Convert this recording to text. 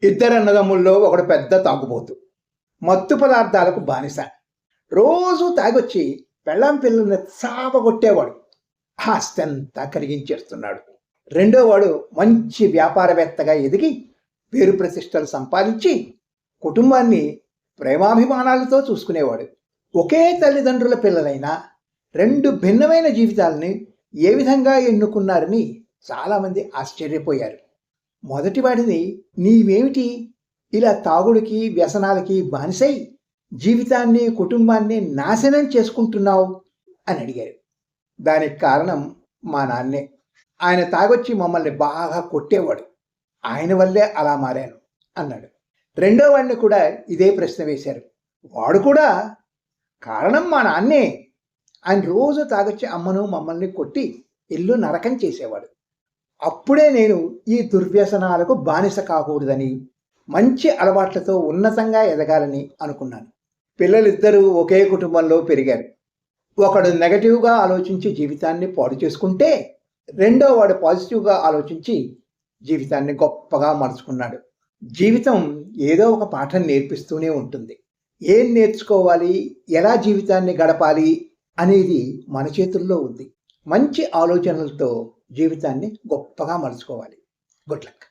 ఇద్దరు అన్నదమ్ముల్లో ఒకడు పెద్ద తాగుబోతు. మత్తు పదార్థాలకు బానిస. రోజూ తాగొచ్చి పెళ్ళాం పిల్లల్ని చావగొట్టేవాడు. ఆస్తంతా కరిగించేస్తున్నాడు. రెండోవాడు మంచి వ్యాపారవేత్తగా ఎదిగి పేరు ప్రతిష్టలు సంపాదించి కుటుంబాన్ని ప్రేమాభిమానాలతో చూసుకునేవాడు. ఒకే తల్లిదండ్రుల పిల్లలైనా రెండు భిన్నమైన జీవితాలని ఏ విధంగా ఎన్నుకున్నారని చాలామంది ఆశ్చర్యపోయారు. మొదటివాడిని నీవేమిటి ఇలా తాగుడికి వ్యసనాలకి బానిసై జీవితాన్ని కుటుంబాన్ని నాశనం చేసుకుంటున్నావు అని అడిగారు. దానికి కారణం మా నాన్నే. ఆయన తాగొచ్చి మమ్మల్ని బాగా కొట్టేవాడు. ఆయన వల్లే అలా మారాను అన్నాడు. రెండో వాడిని కూడా ఇదే ప్రశ్న వేశారు. వాడు కూడా కారణం మా నాన్నే. ఆయన రోజు తాగొచ్చి అమ్మను మమ్మల్ని కొట్టి ఇల్లు నరకం చేసేవాడు. అప్పుడే నేను ఈ దుర్వ్యసనాలకు బానిస కాకూడదని మంచి అలవాట్లతో ఉన్నతంగా ఎదగాలని అనుకున్నాను. పిల్లలిద్దరూ ఒకే కుటుంబంలో పెరిగారు. ఒకడు నెగటివ్గా ఆలోచించి జీవితాన్ని పాడు చేసుకుంటే రెండో వాడు పాజిటివ్గా ఆలోచించి జీవితాన్ని గొప్పగా మలుచుకున్నాడు. జీవితం ఏదో ఒక పాఠం నేర్పిస్తూనే ఉంటుంది. ఏం నేర్చుకోవాలి, ఎలా జీవితాన్ని గడపాలి అనేది మన చేతుల్లో ఉంది. మంచి ఆలోచనలతో జీవితాన్ని గొప్పగా మలుచుకోవాలి. Good luck.